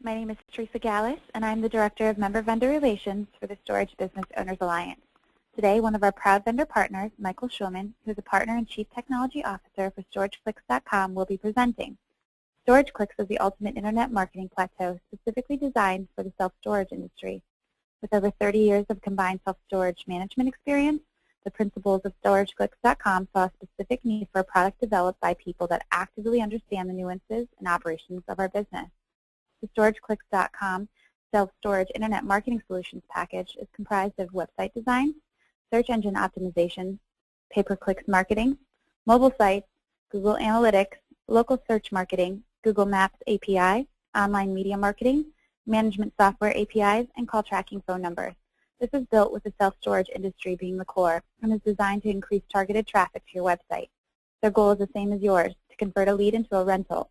My name is Theresa, and I'm the Director of Member Vendor Relations for the Storage Business Owners Alliance. Today, one of our proud vendor partners, Michael Schulman, who is a partner and Chief Technology Officer for StorageClicks.com, will be presenting. StorageClicks is the ultimate internet marketing plateau specifically designed for the self-storage industry. With over 30 years of combined self-storage management experience, the principals of StorageClicks.com saw a specific need for a product developed by people that actively understand the nuances and operations of our business. The StorageClicks.com self-storage internet marketing solutions package is comprised of website design, search engine optimization, pay-per-clicks marketing, mobile sites, Google Analytics, local search marketing, Google Maps API, online media marketing, management software APIs, and call tracking phone numbers. This is built with the self-storage industry being the core and is designed to increase targeted traffic to your website. Their goal is the same as yours, to convert a lead into a rental.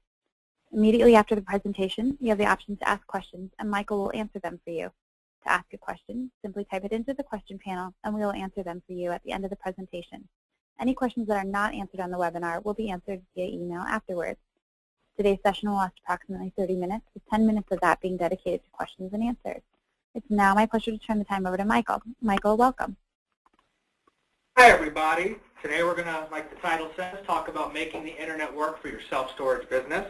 Immediately after the presentation, you have the option to ask questions, and Michael will answer them for you. To ask a question, simply type it into the question panel, and we will answer them for you at the end of the presentation. Any questions that are not answered on the webinar will be answered via email afterwards. Today's session will last approximately 30 minutes, with 10 minutes of that being dedicated to questions and answers. It's now my pleasure to turn the time over to Michael. Michael, welcome. Hi, everybody. Today we're going to, like the title says, talk about making the internet work for your self-storage business.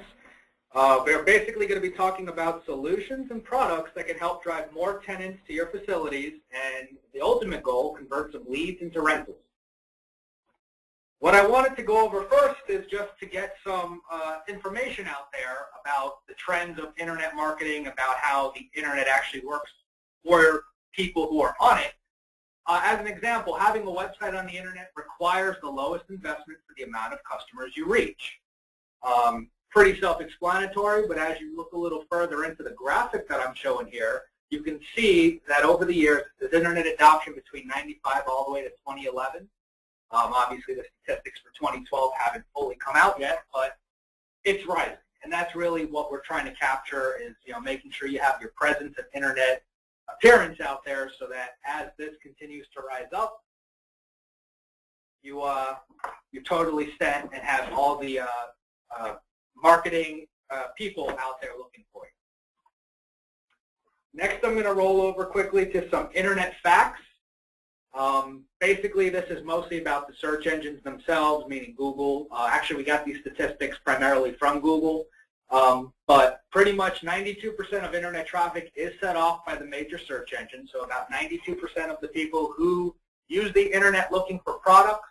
We're basically going to be talking about solutions and products that can help drive more tenants to your facilities, and the ultimate goal, convert some leads into rentals. What I wanted to go over first is just to get some information out there about the trends of internet marketing, about how the internet actually works for people who are on it. As an example, having a website on the internet requires the lowest investment for the amount of customers you reach. Pretty self-explanatory, but as you look a little further into the graphic that I'm showing here, you can see that over the years, there's internet adoption between 95 all the way to 2011. Obviously, the statistics for 2012 haven't fully come out yet, but it's rising. And that's really what we're trying to capture is, making sure you have your presence and internet appearance out there so that as this continues to rise up, you totally stand and have all the marketing people out there looking for you. Next, I'm going to roll over quickly to some internet facts. Basically, this is mostly about the search engines themselves, meaning Google. Actually, we got these statistics primarily from Google, but pretty much 92% of internet traffic is set off by the major search engines. So about 92% of the people who use the internet looking for products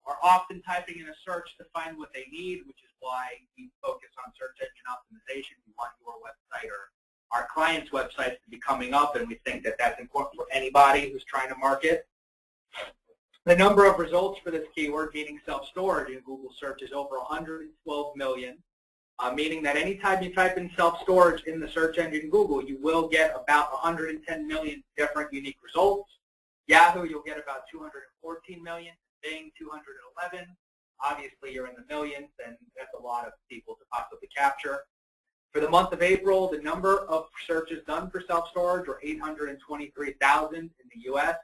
are often typing in a search to find what they need, which is why we focus on search engine optimization. We want your website or our clients' websites to be coming up, and we think that that's important for anybody who's trying to market. The number of results for this keyword, meaning self-storage, in Google search is over 112 million, meaning that anytime you type in self-storage in the search engine Google, you will get about 110 million different unique results. Yahoo, you'll get about 214 million. Bing, 211. Obviously, you're in the millions, and that's a lot of people to possibly capture. For the month of April, the number of searches done for self-storage were 823,000 in the U.S.,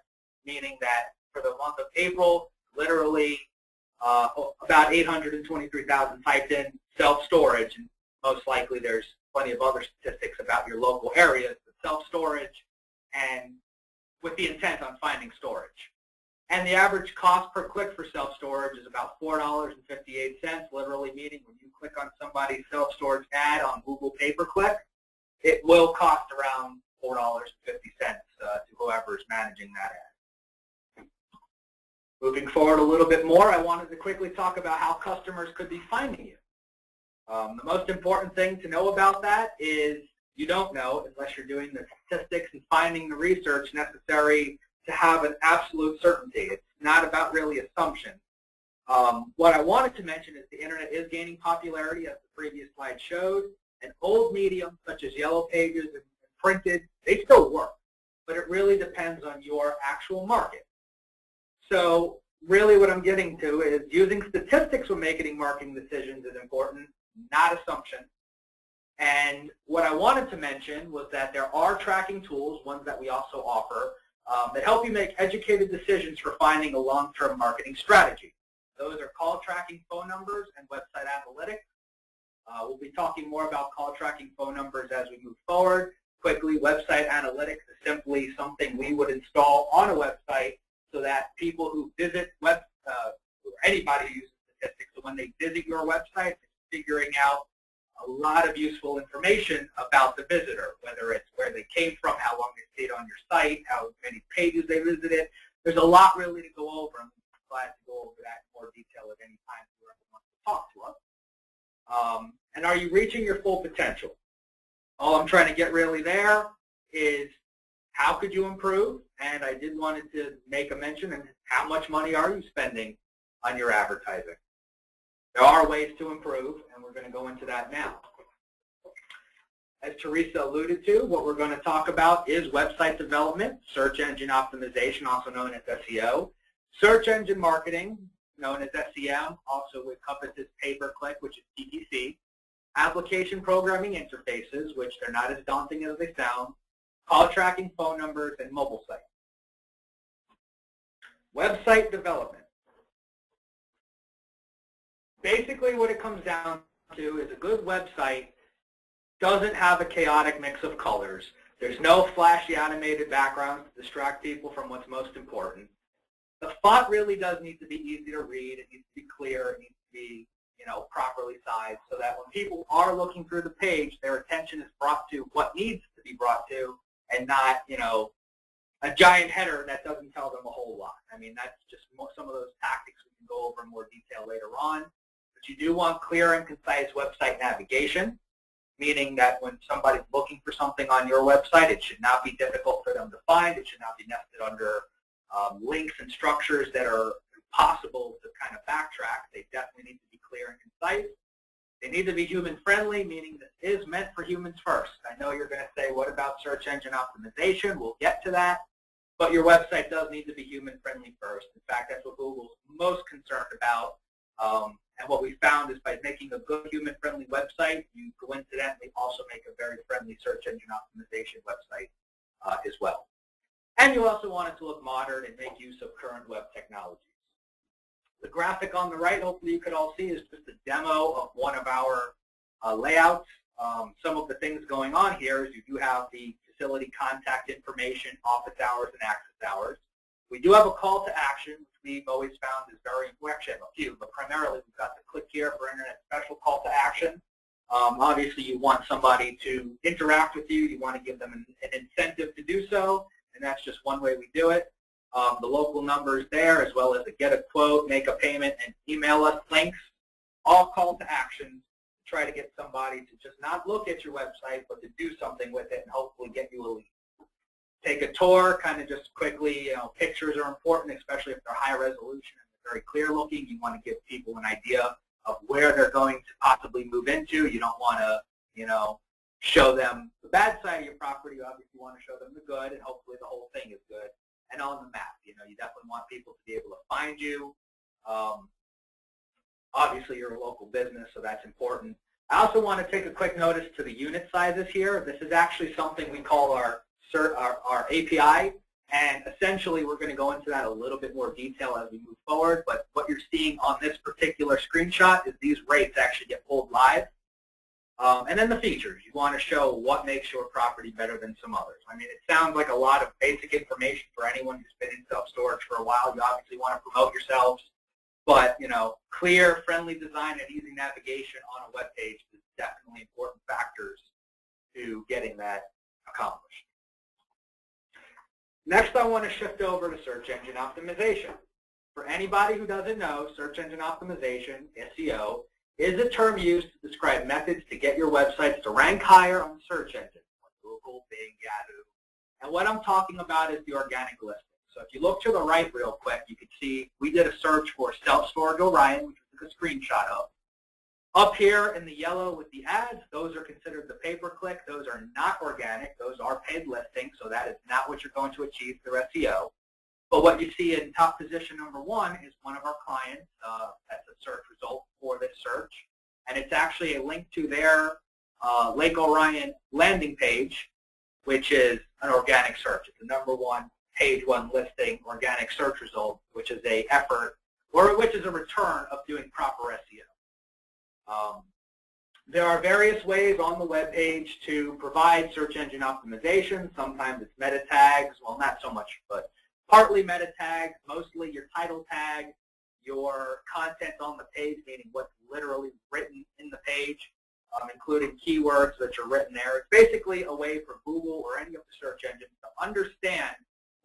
meaning that for the month of April, literally about 823,000 typed in self-storage, and most likely there's plenty of other statistics about your local areas, but self-storage and with the intent on finding storage. And the average cost per click for self-storage is about $4.58, literally meaning when you click on somebody's self-storage ad on Google pay-per-click, it will cost around $4.50 to whoever is managing that ad. Moving forward a little bit more, I wanted to quickly talk about how customers could be finding you. The most important thing to know about that is you don't know unless you're doing the statistics and finding the research necessary to have an absolute certainty. It's not about really assumption. What I wanted to mention is the internet is gaining popularity, as the previous slide showed, and old mediums such as yellow pages and printed, they still work, but it really depends on your actual market. So really what I'm getting to is using statistics when making marketing decisions is important, not assumption. And what I wanted to mention was that there are tracking tools, ones that we also offer, that help you make educated decisions for finding a long-term marketing strategy. Those are call tracking phone numbers and website analytics. We'll be talking more about call tracking phone numbers as we move forward. Quickly, website analytics is simply something we would install on a website so that people who visit or anybody who uses statistics, so when they visit your website, it's figuring out a lot of useful information about the visitor, whether it's where they came from, how long they stayed on your site, how many pages they visited. There's a lot really to go over, and I'm glad to go over that in more detail at any time whoever wants to talk to us. And are you reaching your full potential? All I'm trying to get really there is how could you improve? And I did want to make a mention, and how much money are you spending on your advertising? There are ways to improve, and we're going to go into that now. As Theresa alluded to, what we're going to talk about is website development, search engine optimization, also known as SEO, search engine marketing, known as SEM, also encompasses pay-per-click, which is PPC, application programming interfaces, which they're not as daunting as they sound, call tracking phone numbers, and mobile sites. Website development. Basically what it comes down to is a good website doesn't have a chaotic mix of colors. There's no flashy animated backgrounds to distract people from what's most important. The font really does need to be easy to read. It needs to be clear. It needs to be, properly sized so that when people are looking through the page, their attention is brought to what needs to be brought to, and not, a giant header that doesn't tell them a whole lot. I mean, that's just some of those tactics we can go over in more detail later on. But you do want clear and concise website navigation, meaning that when somebody's looking for something on your website, it should not be difficult for them to find. It should not be nested under links and structures that are impossible to kind of backtrack. They definitely need to be clear and concise. They need to be human-friendly, meaning this is meant for humans first. I know you're going to say, what about search engine optimization? We'll get to that. But your website does need to be human-friendly first. In fact, that's what Google's most concerned about. And what we found is by making a good human-friendly website, you coincidentally also make a very friendly search engine optimization website as well. And you also want it to look modern and make use of current web technologies. The graphic on the right, hopefully you could all see, is just a demo of one of our layouts. Some of the things going on here is you do have the facility contact information, office hours, and access hours. We do have a call to action, which we've always found is very important. Actually, I have a few, but primarily we've got the click here for internet special call to action. Obviously, you want somebody to interact with you. You want to give them an incentive to do so, and that's just one way we do it. The local numbers there, as well as the get a quote, make a payment, and email us links, all call to actions to try to get somebody to just not look at your website, but to do something with it and hopefully get you a lead. Take a tour, kind of just quickly, pictures are important, especially if they're high resolution and very clear looking. You want to give people an idea of where they're going to possibly move into. You don't want to, show them the bad side of your property. You obviously want to show them the good, and hopefully the whole thing is good. And on the map, you definitely want people to be able to find you. Obviously, you're a local business, so that's important. I also want to take a quick notice to the unit sizes here. This is actually something we call our API, and essentially we're going to go into that a little bit more detail as we move forward. But what you're seeing on this particular screenshot is these rates actually get pulled live. And then the features. You want to show what makes your property better than some others. I mean, it sounds like a lot of basic information for anyone who's been in self-storage for a while. You obviously want to promote yourselves, but, clear, friendly design and easy navigation on a web page is definitely important factors to getting that accomplished. Next, I want to shift over to search engine optimization. For anybody who doesn't know, search engine optimization, SEO, is a term used to describe methods to get your websites to rank higher on search engines, like Google, Bing, Yahoo. And what I'm talking about is the organic listing. So if you look to the right real quick, you can see we did a search for self-storage Orion, which we took a screenshot of. Up here in the yellow with the ads, those are considered the pay-per-click. Those are not organic. Those are paid listings, so that is not what you're going to achieve through SEO. But what you see in top position number 1 is one of our clients. That's a search result for this search. And it's actually a link to their Lake Orion landing page, which is an organic search. It's the number 1, page 1 listing, organic search result, which is a effort, or which is a return of doing proper SEO. There are various ways on the web page to provide search engine optimization. Sometimes it's meta tags, well, not so much, but partly meta tags, mostly your title tag, your content on the page, meaning what's literally written in the page, including keywords that are written there. It's basically a way for Google or any of the search engines to understand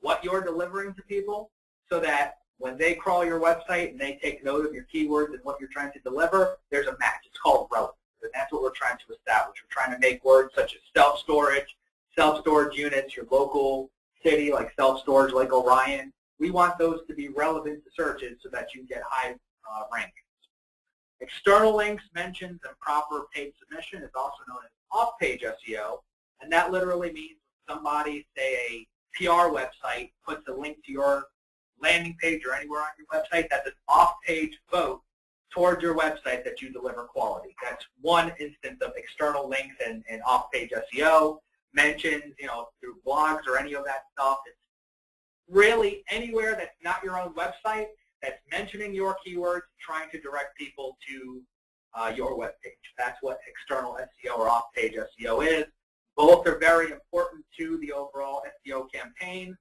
what you're delivering to people so that when they crawl your website and they take note of your keywords and what you're trying to deliver, there's a match. It's called relevance, and that's what we're trying to establish. We're trying to make words such as self-storage units, your local city like self-storage like Orion. We want those to be relevant to searches so that you get high rankings. External links, mentions, and proper paid submission is also known as off-page SEO, and that literally means somebody, say a PR website, puts a link to your landing page or anywhere on your website, that's an off-page vote towards your website that you deliver quality. That's one instance of external links and off-page SEO. Mentions, through blogs or any of that stuff. It's really anywhere that's not your own website that's mentioning your keywords, trying to direct people to your web page. That's what external SEO or off-page SEO is. Both are very important to the overall SEO campaign,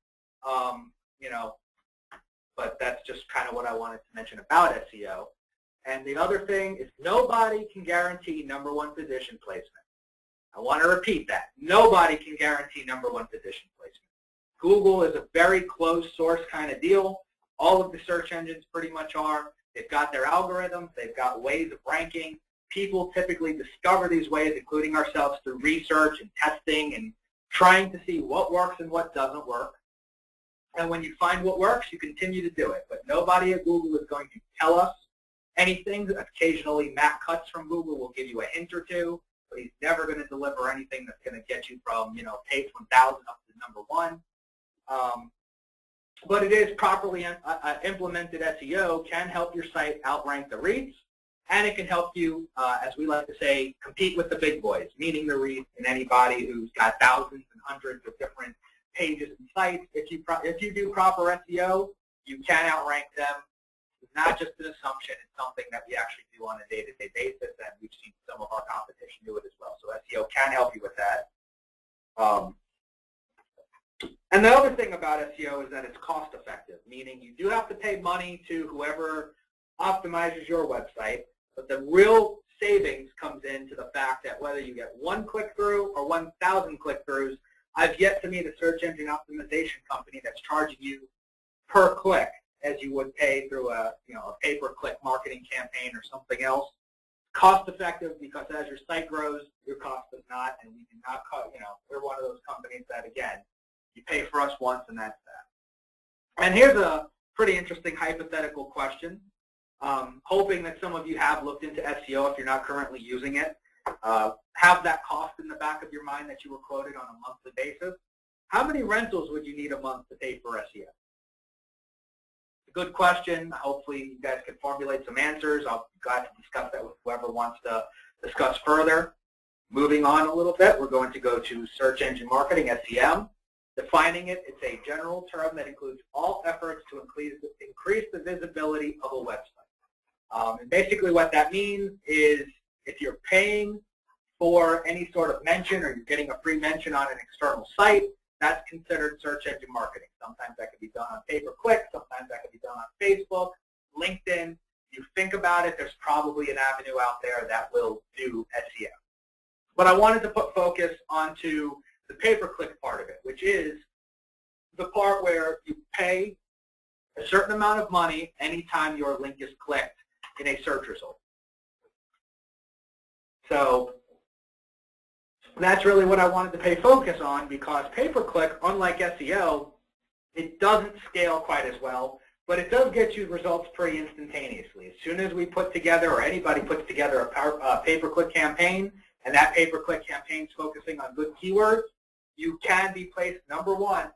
but that's just kind of what I wanted to mention about SEO. And the other thing is nobody can guarantee #1 position placement. I want to repeat that. Nobody can guarantee #1 position placement. Google is a very closed source kind of deal. All of the search engines pretty much are. They've got their algorithms. They've got ways of ranking. People typically discover these ways, including ourselves, through research and testing and trying to see what works and what doesn't work. And when you find what works, you continue to do it. But nobody at Google is going to tell us anything. Occasionally, Matt Cutts from Google will give you a hint or two, but he's never going to deliver anything that's going to get you from, page 1,000 up to #1. But it is properly implemented SEO can help your site outrank the REITs, and it can help you, as we like to say, compete with the big boys, meaning the REITs and anybody who's got thousands and hundreds of different pages and sites. If you do proper SEO, you can outrank them. It's not just an assumption. It's something that we actually do on a day-to-day basis, and we've seen some of our competition do it as well. So SEO can help you with that. And the other thing about SEO is that it's cost-effective, meaning you do have to pay money to whoever optimizes your website, but the real savings comes into the fact that whether you get 1 click-through or 1,000 click-throughs, I've yet to meet a search engine optimization company that's charging you per click as you would pay through a pay-per-click marketing campaign or something else. Cost-effective because as your site grows, your cost does not, and we do not cut. We're one of those companies that, again, you pay for us once and that's that. And here's a pretty interesting hypothetical question. Hoping that some of you have looked into SEO if you're not currently using it. Have that cost in the back of your mind that you were quoted on a monthly basis. How many rentals would you need a month to pay for SEO? It's a good question. Hopefully you guys can formulate some answers. I'll be glad to discuss that with whoever wants to discuss further. Moving on a little bit, we're going to go to search engine marketing, SEM. Defining it, it's a general term that includes all efforts to increase the visibility of a website. And basically what that means is if you're paying for any sort of mention or you're getting a free mention on an external site, that's considered search engine marketing. Sometimes that can be done on pay-per-click, sometimes that can be done on Facebook, LinkedIn. You think about it, there's probably an avenue out there that will do SEO. But I wanted to put focus onto the pay-per-click part of it, which is the part where you pay a certain amount of money anytime your link is clicked in a search result. So that's really what I wanted to pay focus on because pay-per-click, unlike SEO, it doesn't scale quite as well, but it does get you results pretty instantaneously. As soon as we put together, or anybody puts together a pay-per-click campaign, and that pay-per-click campaign is focusing on good keywords, you can be placed #1,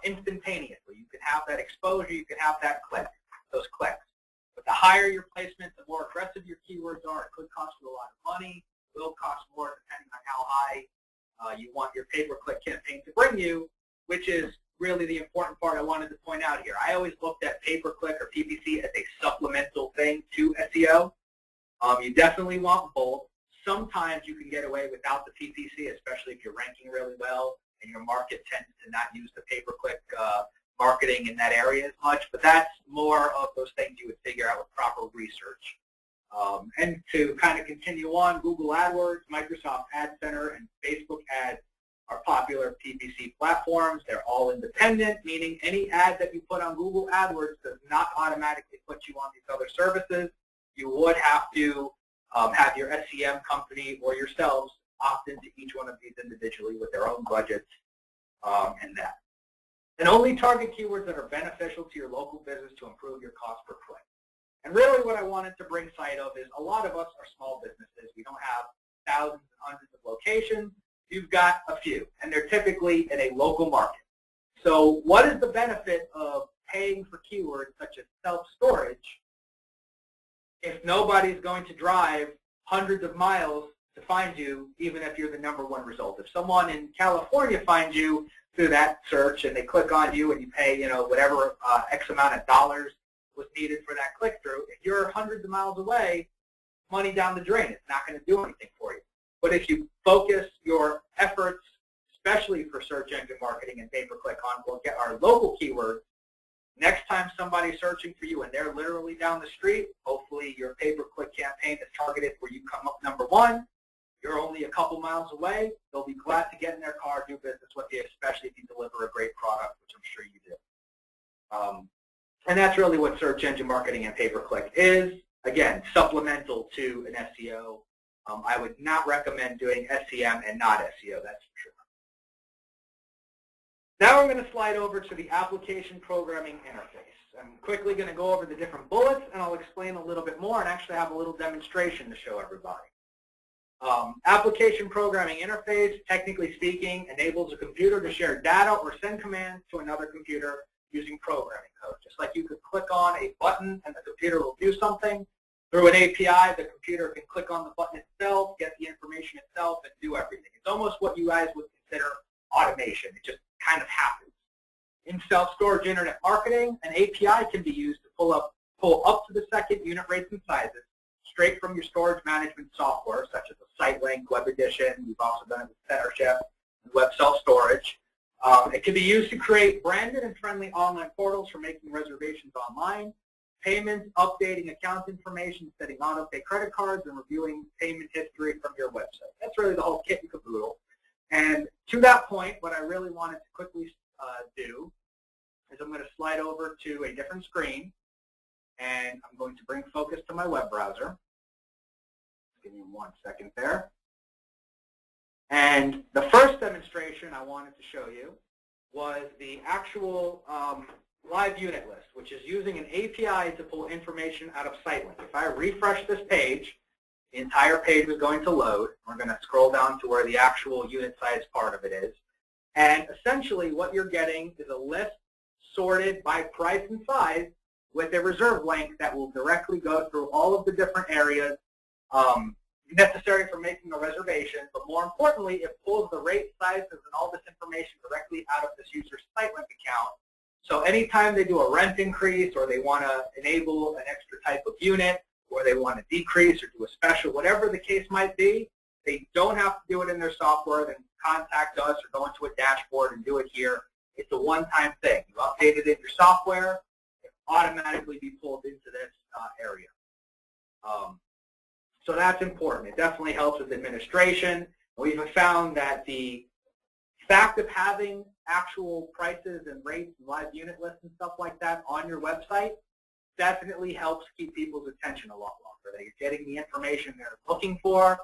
instantaneously. You can have that exposure, you can have that click, those clicks. But the higher your placement, the more aggressive your keywords are. It could cost you a lot of money. It will cost more depending on how high you want your pay-per-click campaign to bring you, which is really the important part I wanted to point out here. I always looked at pay-per-click or PPC as a supplemental thing to SEO. You definitely want both. sometimes you can get away without the PPC, especially if you're ranking really well and your market tends to not use the pay-per-click marketing in that area as much. But that's more of those things you would figure out with proper research. And to kind of continue on, Google AdWords, Microsoft Ad Center, and Facebook ads are popular PPC platforms. They're all independent, meaning any ad that you put on Google AdWords does not automatically put you on these other services. You would have to have your SEM company or yourselves opt into each one of these individually with their own budgets and that. And only target keywords that are beneficial to your local business to improve your cost per click. And really what I wanted to bring sight of is a lot of us are small businesses. We don't have thousands and hundreds of locations. You've got a few, and they're typically in a local market. So what is the benefit of paying for keywords such as self-storage if nobody's going to drive hundreds of miles to find you, even if you're the #1 result? If someone in California finds you through that search and they click on you and you pay, whatever X amount of dollars was needed for that click-through, if you're hundreds of miles away, money down the drain. It's not going to do anything for you. But if you focus your efforts, especially for search engine marketing and pay-per-click on, we'll get our local keywords. Next time somebody's searching for you and they're literally down the street, hopefully your pay-per-click campaign is targeted where you come up #1. You're only a couple miles away. They'll be glad to get in their car, do business with you, especially if you deliver a great product, which I'm sure you do. And that's really what search engine marketing and pay-per-click is. Again, supplemental to an SEO. I would not recommend doing SEM and not SEO, that's for sure. Now we're going to slide over to the application programming interface. I'm quickly going to go over the different bullets, and I'll explain a little bit more and actually have a little demonstration to show everybody. Application programming interface, technically speaking, enables a computer to share data or send commands to another computer using programming code. Just like you could click on a button and the computer will do something, through an API, the computer can click on the button itself, get the information itself, and do everything. It's almost what you guys would consider automation. It just kind of happens. In self-storage internet marketing, an API can be used to pull up to the second unit rates and sizes straight from your storage management software, such as a SiteLink, Web Edition. We've also done it with Centership and Web Self-Storage. It can be used to create branded and friendly online portals for making reservations online, payments, updating account information, setting auto-pay credit cards, and reviewing payment history from your website. That's really the whole kit and caboodle. And to that point, what I really wanted to quickly do is I'm going to slide over to a different screen, and I'm going to bring focus to my web browser. Give me 1 second there. And the first demonstration I wanted to show you was the actual live unit list, which is using an API to pull information out of SiteLink. If I refresh this page, the entire page is going to load. We're going to scroll down to where the actual unit size part of it is. And essentially what you're getting is a list sorted by price and size with a reserve link that will directly go through all of the different areas necessary for making a reservation. But more importantly, it pulls the rate, sizes, and all this information directly out of this user's SiteLink account. So anytime they do a rent increase or they want to enable an extra type of unit or they want to decrease or do a special, whatever the case might be, they don't have to do it in their software. Then contact us or go into a dashboard and do it here. It's a one-time thing. You update it in your software, it automatically be pulled into this area. So that's important. It definitely helps with administration. We've found that the fact of having actual prices and rates and live unit lists and stuff like that on your website definitely helps keep people's attention a lot longer. They're getting the information they're looking for.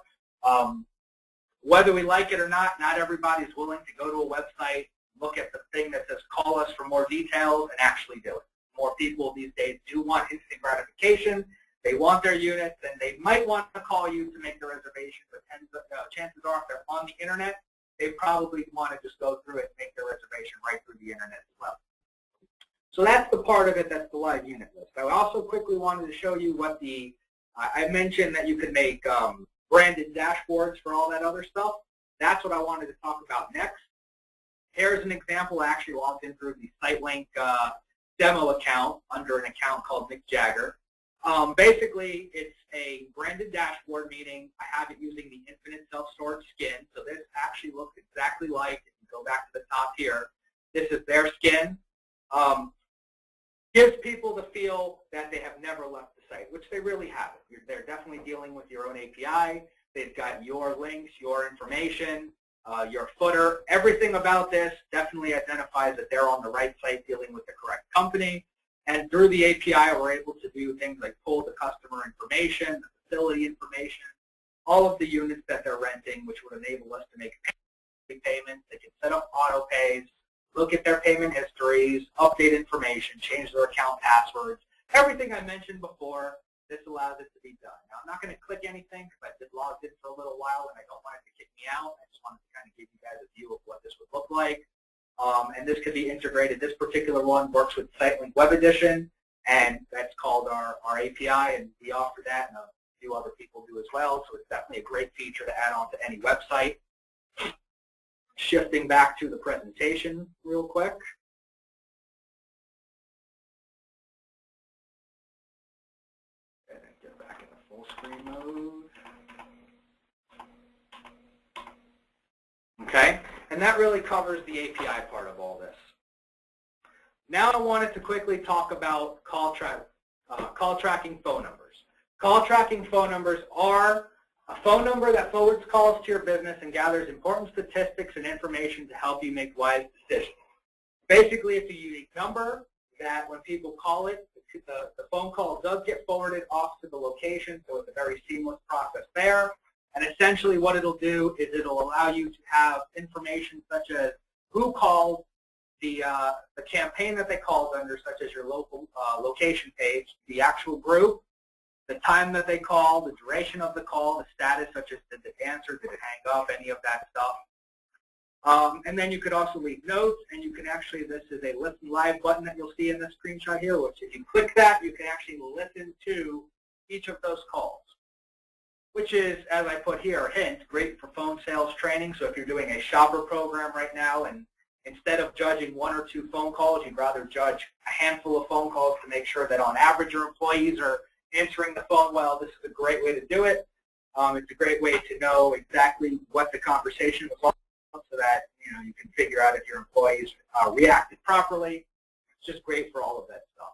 Whether we like it or not everybody's willing to go to a website, look at the thing that says call us for more details, and actually do it. More people these days do want instant gratification. They want their units, and they might want to call you to make the reservation, but chances are if they're on the internet, they probably want to just go through it and make their reservation right through the internet as well. So that's the part of it that's the live unit list. I also quickly wanted to show you what I mentioned that you could make branded dashboards for all that other stuff. That's what I wanted to talk about next. Here's an example. I actually logged in through the SiteLink demo account under an account called Nick Jagger. Basically, it's a branded dashboard, meaning I have it using the Infinite Self-Storage skin. So this actually looks exactly like, if you go back to the top here, this is their skin. Gives people the feel that they have never left the site, which they really haven't. They're definitely dealing with your own API. They've got your links, your information, your footer. Everything about this definitely identifies that they're on the right site dealing with the correct company. And through the API, we're able to do things like pull the customer information, the facility information, all of the units that they're renting, which would enable us to make payments. They can set up auto pays, look at their payment histories, update information, change their account passwords. Everything I mentioned before, this allows it to be done. Now, I'm not going to click anything because I've been logged in for a little while and I don't want it to kick me out. I just wanted to kind of give you guys a view of what this would look like. And this could be integrated. This particular one works with SiteLink Web Edition, and that's called our API, and we offer that, and a few other people do as well. So it's definitely a great feature to add on to any website. Shifting back to the presentation real quick. And get back in the full screen mode. Okay, and that really covers the API part of all this. Now I wanted to quickly talk about call tracking phone numbers. Call tracking phone numbers are a phone number that forwards calls to your business and gathers important statistics and information to help you make wise decisions. Basically, it's a unique number that when people call it, the phone call does get forwarded off to the location, so it's a very seamless process there. And essentially what it'll do is it'll allow you to have information such as who called, the campaign that they called under, such as your local location page, the actual group, the time that they called, the duration of the call, the status, such as did it answer, did it hang up, any of that stuff. And then you could also leave notes, and you can actually, this is a listen live button that you'll see in this screenshot here, which if you click that, you can actually listen to each of those calls, which is, as I put here, a hint, great for phone sales training. So if you're doing a shopper program right now, and instead of judging 1 or 2 phone calls, you'd rather judge a handful of phone calls to make sure that on average your employees are answering the phone well, this is a great way to do it. It's a great way to know exactly what the conversation was like so that you can figure out if your employees reacted properly. It's just great for all of that stuff.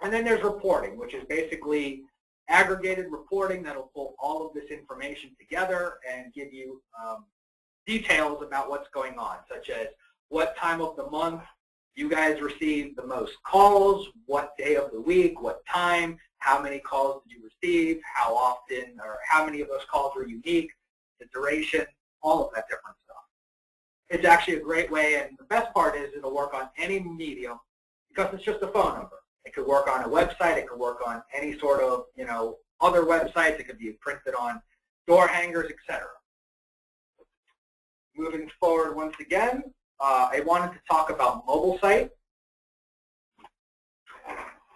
And then there's reporting, which is basically aggregated reporting that'll pull all of this information together and give you details about what's going on, such as what time of the month you guys received the most calls, what day of the week, what time, how many calls did you receive, how often, or how many of those calls were unique, the duration, all of that different stuff. It's actually a great way, and the best part is it'll work on any medium because it's just a phone number. It could work on a website, it could work on any sort of, other websites, it could be printed on door hangers, etc. Moving forward once again, I wanted to talk about mobile site.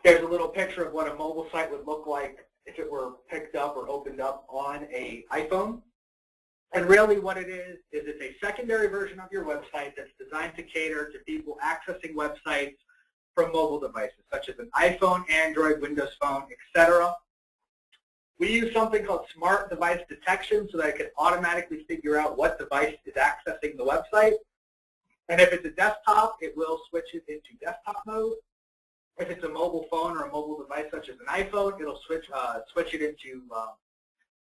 There's a little picture of what a mobile site would look like if it were picked up or opened up on an iPhone. And really what it is it's a secondary version of your website that's designed to cater to people accessing websites from mobile devices, such as an iPhone, Android, Windows Phone, etc. We use something called smart device detection so that it can automatically figure out what device is accessing the website. And if it's a desktop, it will switch it into desktop mode. If it's a mobile phone or a mobile device such as an iPhone, it'll switch it into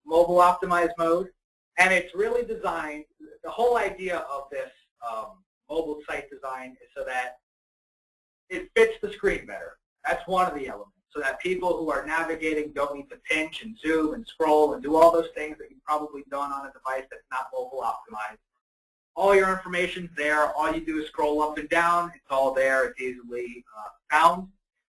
mobile optimized mode. And it's really designed, the whole idea of this mobile site design is so that it fits the screen better. That's one of the elements, so that people who are navigating don't need to pinch and zoom and scroll and do all those things that you've probably done on a device that's not mobile optimized. All your information's there. All you do is scroll up and down. It's all there. It's easily found.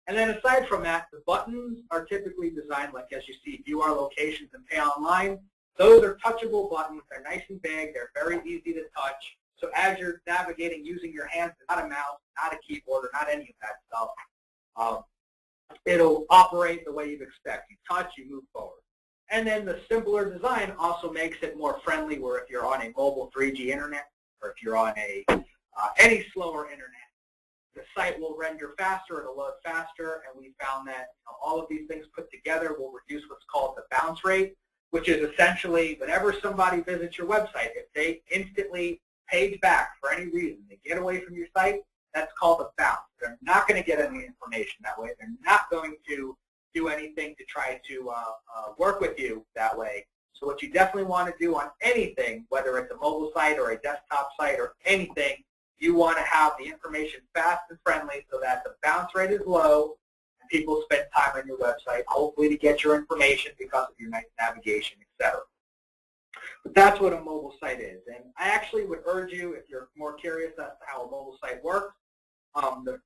And then aside from that, the buttons are typically designed like, as you see, view our locations and pay online. Those are touchable buttons. They're nice and big. They're very easy to touch. So as you're navigating using your hands, not a mouse, not a keyboard, or not any of that stuff, it'll operate the way you'd expect. You touch, you move forward. And then the simpler design also makes it more friendly where if you're on a mobile 3G internet or if you're on a any slower internet, the site will render faster, it'll load faster, and we found that all of these things put together will reduce what's called the bounce rate, which is essentially whenever somebody visits your website, if they instantly page back for any reason, they get away from your site, that's called a bounce. They're not going to get any information that way. They're not going to do anything to try to work with you that way. So what you definitely want to do on anything, whether it's a mobile site or a desktop site or anything, you want to have the information fast and friendly so that the bounce rate is low and people spend time on your website, hopefully to get your information because of your nice navigation, etc. But that's what a mobile site is. And I actually would urge you, if you're more curious as to how a mobile site works, the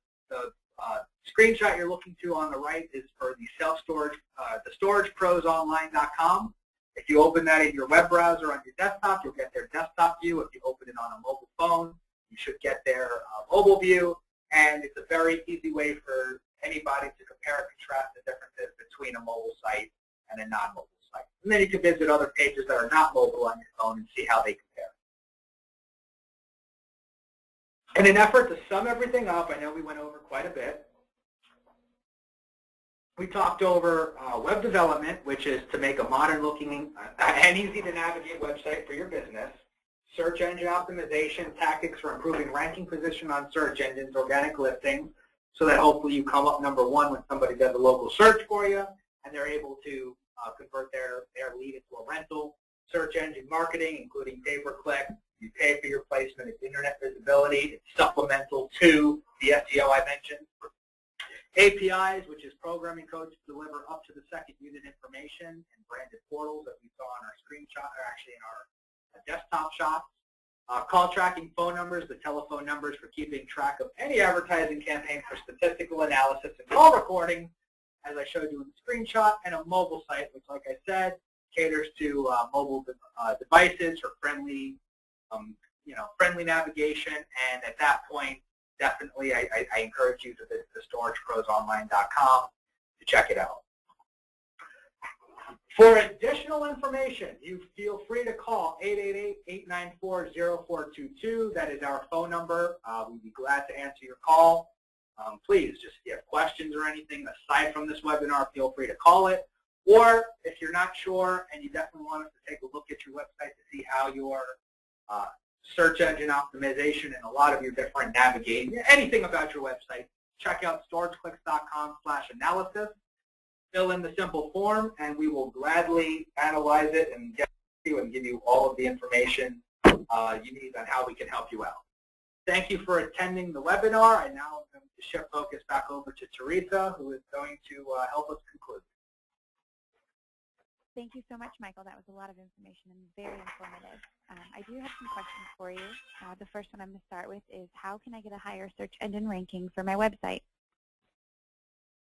screenshot you're looking to on the right is for the self-storage, the StorageProsOnline.com. If you open that in your web browser on your desktop, you'll get their desktop view. If you open it on a mobile phone, you should get their mobile view. And it's a very easy way for anybody to compare and contrast the differences between a mobile site and a non-mobile site. And then you can visit other pages that are not mobile on your phone and see how they compare. In an effort to sum everything up, I know we went over quite a bit. We talked over web development, which is to make a modern-looking and easy-to-navigate website for your business. Search engine optimization, tactics for improving ranking position on search engines, organic listings, so that hopefully you come up number one when somebody does a local search for you, and they're able to convert their lead into a rental. Search engine marketing, including pay-per-click. You pay for your placement. It's internet visibility. It's supplemental to the SEO I mentioned. APIs, which is programming code to deliver up to the second unit information, and branded portals that we saw on our screenshot, or actually in our desktop shots. Call tracking phone numbers, the telephone numbers for keeping track of any advertising campaign for statistical analysis and call recording, as I showed you in the screenshot, and a mobile site, which, like I said, caters to mobile devices for friendly, friendly navigation. And at that point, definitely, I encourage you to visit the StorageProsOnline.com to check it out. For additional information, you feel free to call 888-894-0422. That is our phone number. We'd be glad to answer your call. Please, just if you have questions or anything aside from this webinar, feel free to call it. Or if you're not sure and you definitely want us to take a look at your website to see how your search engine optimization and a lot of your different navigating, anything about your website, check out StorageClicks.com/analysis. Fill in the simple form, and we will gladly analyze it and get to you and give you all of the information you need on how we can help you out. Thank you for attending the webinar. I now am going to shift focus back over to Theresa, who is going to help us conclude. Thank you so much, Michael. That was a lot of information and very informative. I do have some questions for you. The first one I'm going to start with is, how can I get a higher search engine ranking for my website?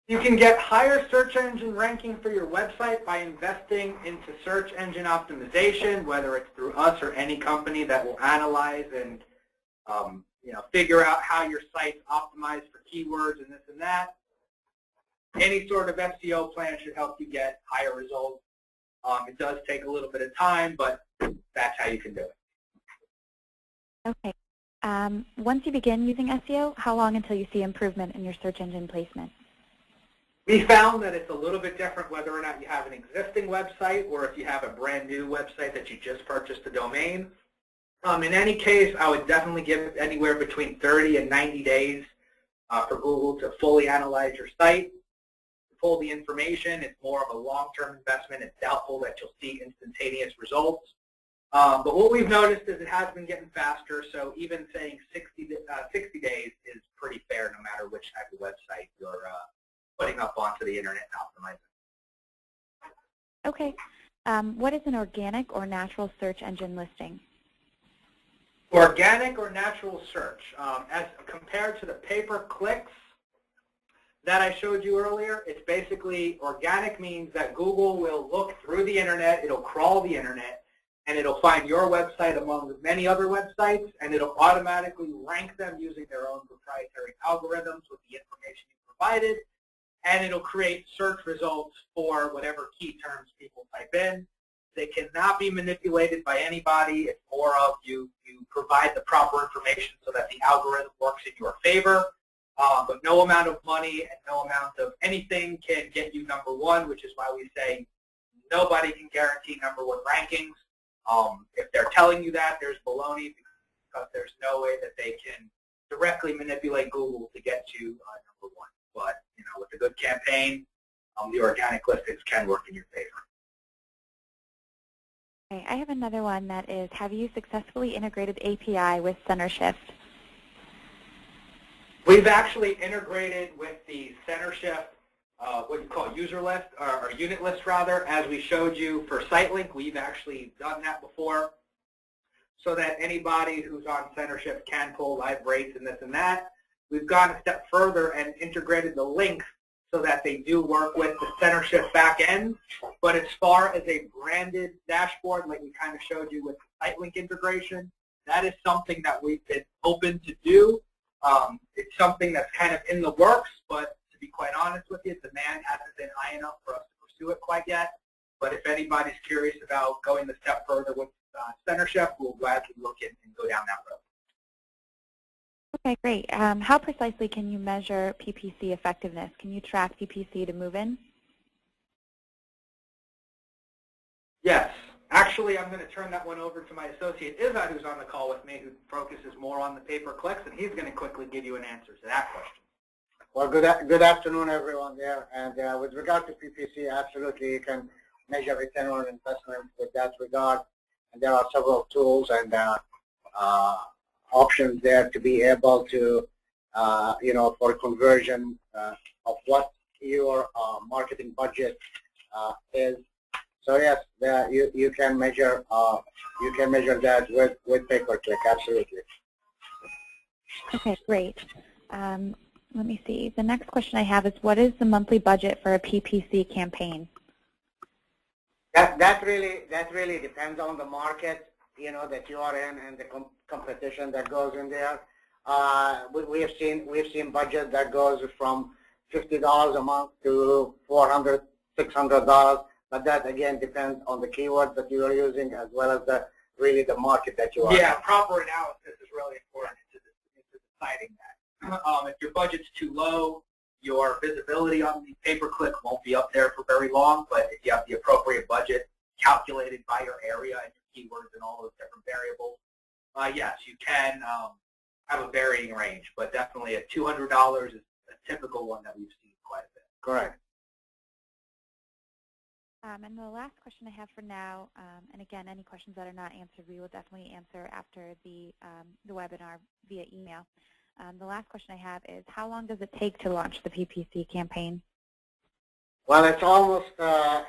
You can get higher search engine ranking for your website by investing into search engine optimization, whether it's through us or any company that will analyze and figure out how your site's optimized for keywords and this and that. Any sort of SEO plan should help you get higher results. It does take a little bit of time, but that's how you can do it. Okay. Once you begin using SEO, how long until you see improvement in your search engine placement? We found that it's a little bit different whether or not you have an existing website or if you have a brand new website that you just purchased a domain. In any case, I would definitely give it anywhere between 30 and 90 days for Google to fully analyze your site. To pull the information, it's more of a long-term investment. It's doubtful that you'll see instantaneous results. But what we've noticed is it has been getting faster, so even saying 60 days is pretty fair no matter which type of website you're putting up onto the internet and optimizing. Okay. What is an organic or natural search engine listing? Organic or natural search. As compared to the pay-per-clicks that I showed you earlier, it's basically organic means that Google will look through the internet, it'll crawl the internet, and it'll find your website among many other websites, and it'll automatically rank them using their own proprietary algorithms with the information you provided, and it'll create search results for whatever key terms people type in. They cannot be manipulated by anybody. It's more of you provide the proper information so that the algorithm works in your favor. But no amount of money and no amount of anything can get you #1, which is why we say nobody can guarantee #1 rankings. If they're telling you that, there's baloney, because there's no way that they can directly manipulate Google to get you #1. But with a good campaign, the organic listings can work in your favor. Okay, I have another one that is, have you successfully integrated API with CenterShift? We've actually integrated with the CenterShift, what you call user list, or unit list rather, as we showed you for SiteLink. We've actually done that before, so that anybody who's on CenterShift can pull live rates and this and that. We've gone a step further and integrated the links so that they do work with the CenterShift back end. But as far as a branded dashboard, like we kind of showed you with the SiteLink integration, that is something that we've been open to do. It's something that's kind of in the works, but to be quite honest with you, demand hasn't been high enough for us to pursue it quite yet. But if anybody's curious about going the step further with CenterShift, we'll gladly look in and go down that road. Okay, great. How precisely can you measure PPC effectiveness? Can you track PPC to move in? Yes. Actually, I'm going to turn that one over to my associate, Izad, who's on the call with me, who focuses more on the pay-per-clicks, and he's going to quickly give you an answer to that question. Well, good afternoon, everyone there. And with regard to PPC, absolutely, you can measure return on investment with that regard. And there are several tools and options there to be able to, for conversion of what your marketing budget is. So yes, you can measure that with pay-per-click, absolutely. Okay, great. Let me see. The next question I have is, what is the monthly budget for a PPC campaign? That really depends on the market that you are in and the competition that goes in there. We've seen budget that goes from $50 a month to $400, $600. But that, again, depends on the keywords that you are using as well as the market that you are in. Yeah, proper analysis is really important into deciding that. If your budget's too low, your visibility on the pay-per-click won't be up there for very long, but if you have the appropriate budget calculated by your area and your keywords and all those different variables, yes, you can have a varying range, but definitely at $200 is a typical one that we've seen quite a bit. Correct. And the last question I have for now, and again, any questions that are not answered, we will definitely answer after the webinar via email. The last question I have is, how long does it take to launch the PPC campaign? Well, it's almost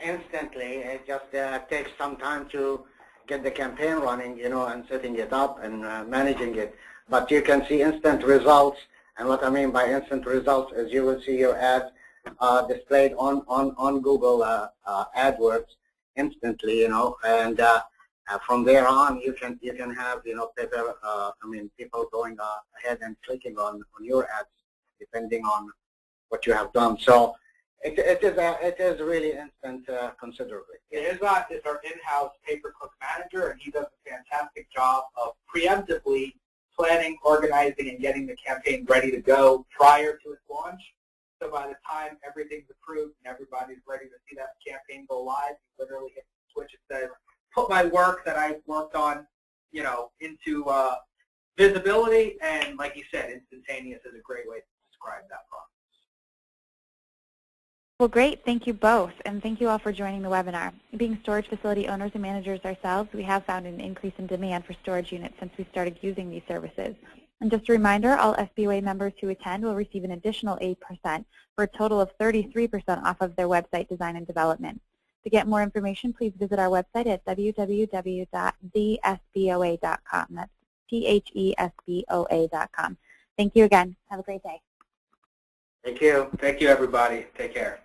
instantly. It just takes some time to get the campaign running, and setting it up and managing it. But you can see instant results, and what I mean by instant results is you will see your ads displayed on Google AdWords instantly, and from there on you can have people going ahead and clicking on your ads depending on what you have done. So it is really instant considerably. Izad is our in-house pay-per-click manager, and he does a fantastic job of preemptively planning, organizing, and getting the campaign ready to go prior to its launch. So by the time everything's approved and everybody's ready to see that campaign go live, you literally hit the switch and says, put my work that I've worked on, into visibility, and like you said, instantaneous is a great way to describe that process. Well, great. Thank you both, and thank you all for joining the webinar. Being storage facility owners and managers ourselves, we have found an increase in demand for storage units since we started using these services. And just a reminder, all SBOA members who attend will receive an additional 8% for a total of 33% off of their website design and development. To get more information, please visit our website at www.thesboa.com. That's THESBOA.com. Thank you again. Have a great day. Thank you. Thank you, everybody. Take care.